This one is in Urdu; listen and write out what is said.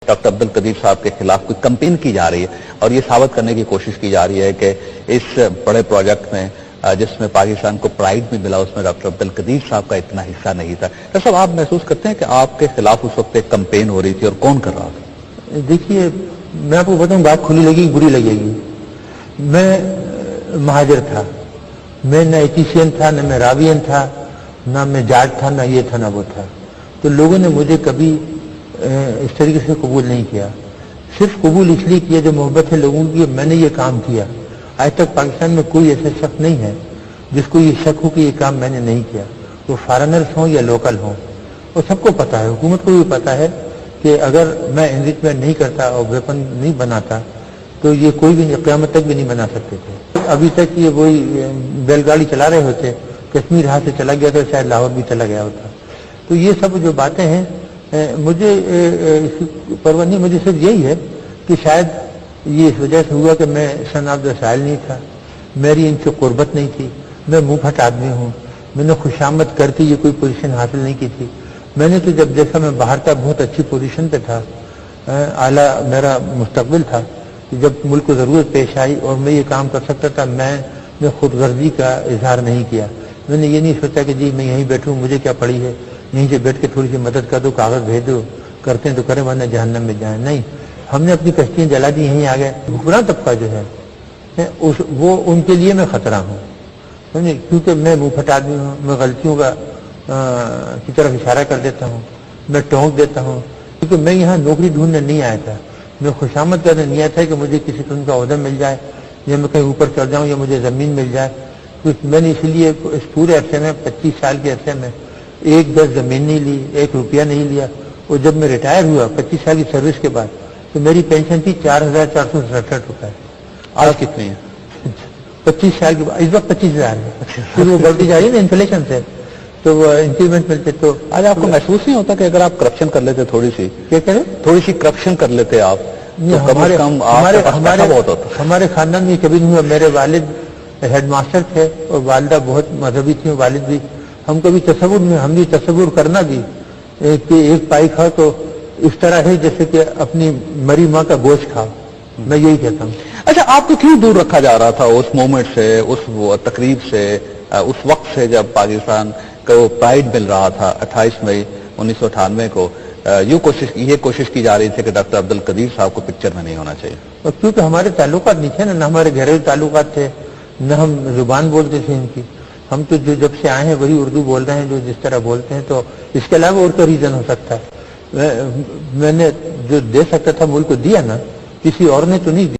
ڈاکٹر عبد القدیر صاحب کے خلاف کوئی کمپین کی جا رہی ہے اور یہ ثابت کرنے کی کوشش کی جا رہی ہے کہ اس بڑے پروجیکٹ میں جس میں پاکستان کو پرائیڈ بھی ملا اس میں ڈاکٹر عبد القدیر صاحب کا اتنا حصہ نہیں تھا. ڈاکٹر صاحب آپ محسوس کرتے ہیں کہ آپ کے خلاف اس وقت ایک کمپین ہو رہی تھی اور کون کر رہا تھا؟ دیکھیے میں آپ کو بتاؤں بات کھلی لگے گی بری لگے گی. میں مہاجر تھا, میں نہ ایتھیشین تھا, نہ میں راوین تھا, نہ میں جاٹ تھا, نہ یہ تھا نہ وہ تھا. تو لوگوں نے مجھے کبھی اس طریقے سے قبول نہیں کیا. صرف قبول اس لیے کیا جو محبت ہے لوگوں کی, میں نے یہ کام کیا. آج تک پاکستان میں کوئی ایسا شخص نہیں ہے جس کو یہ شک ہو کہ یہ کام میں نے نہیں کیا, وہ فارنرز ہوں یا لوکل ہوں. اور سب کو پتا ہے, حکومت کو بھی پتا ہے کہ اگر میں انریچمنٹ نہیں کرتا اور ویپن نہیں بناتا تو یہ کوئی بھی قیامت تک بھی نہیں بنا سکتے تھے. ابھی تک یہ وہی بیل گاڑی چلا رہے ہوتے, کشمیر ہاتھ سے چلا گیا تو شاید لاہور بھی چلا گیا ہوتا. تو یہ سب جو باتیں ہیں مجھے پرواہ نہیں, مجھے صرف یہی ہے کہ شاید یہ اس وجہ سے ہوا کہ میں سن آف دا سائل نہیں تھا, میری ان سے قربت نہیں تھی, میں منہ پھٹ آدمی ہوں, میں نے خوشامد کر کے یہ کوئی پوزیشن حاصل نہیں کی تھی. میں نے تو جب دیکھا میں باہر کا بہت اچھی پوزیشن پہ تھا, اعلیٰ میرا مستقبل تھا, کہ جب ملک کو ضرورت پیش آئی اور میں یہ کام کر سکتا تھا, میں نے خود غرضی کا اظہار نہیں کیا. میں نے یہ نہیں سوچا کہ جی میں یہیں بیٹھوں, مجھے کیا پڑی ہے, یہیں سے بیٹھ کے تھوڑی سی مدد کر دو, کاغذ بھیج دو, کرتے ہیں تو کریں ورنہ جہنم میں جائیں. نہیں, ہم نے اپنی کشتیاں جلا دی, یہیں آ گئے. حکمراں طبقہ جو ہے وہ ان کے لیے میں خطرہ ہوں, سمجھے, کیونکہ میں منہ پھٹ آدمی ہوں, میں غلطیوں کی طرف اشارہ کر دیتا ہوں, میں ٹونک دیتا ہوں. کیونکہ میں یہاں نوکری ڈھونڈنے نہیں آیا تھا, میں خوشامد کرنے نہیں آیا تھا کہ مجھے کسی قسم کا عہدہ مل جائے یا میں کہیں اوپر چڑھ جاؤں یا مجھے زمین مل جائے. میں نے اسی لیے اس پورے عرصے میں 25 سال کے عرصے میں 1 گز زمین نہیں لی, 1 روپیہ نہیں لیا. اور جب میں ریٹائر ہوا 25 سال کی سروس کے بعد تو میری پینشن تھی 4,467 روپئے. آج کتنی ہے؟ 25 سال کے بعد اس وقت 25,000 ہے. پھر وہ بڑھتی جا رہی ہے نا انفلیشن سے, تو وہ انکریمنٹ ملتے. تو آج آپ کو محسوس نہیں ہوتا کہ اگر آپ کرپشن کر لیتے, تھوڑی سی کیا کریں, تھوڑی سی کرپشن کر لیتے آپ, ہمارے خاندان میں کبھی نہیں ہوا. میرے والد ہیڈ ماسٹر تھے اور والدہ بہت مذہبی تھی, والد بھی. ہم کبھی تصور میں, ہم بھی تصور کرنا بھی کہ ایک پائی کھاؤ تو اس طرح ہے جیسے کہ اپنی مری ماں کا گوشت کھاؤ, میں یہی کہتا ہوں. اچھا, آپ کو کیوں دور رکھا جا رہا تھا اس مومنٹ سے, اس تقریب سے, اس وقت سے جب پاکستان کو پرائیڈ مل رہا تھا 28 مئی 1998 کو؟ یہ کوشش کی جا رہی تھی کہ ڈاکٹر عبد القدیر صاحب کو پکچر میں نہیں ہونا چاہیے. اور کیونکہ ہمارے تعلقات نہیں تھے نہ ہمارے گھریلو تعلقات تھے, نہ ہم زبان بولتے تھے ان کی. ہم تو جو جب سے آئے ہیں وہی اردو بول رہے ہیں جو جس طرح بولتے ہیں. تو اس کے علاوہ اور کوئی ریزن ہو سکتا ہے؟ میں نے جو دے سکتا تھا ملک کو دیا نا, کسی اور نے تو نہیں دیا.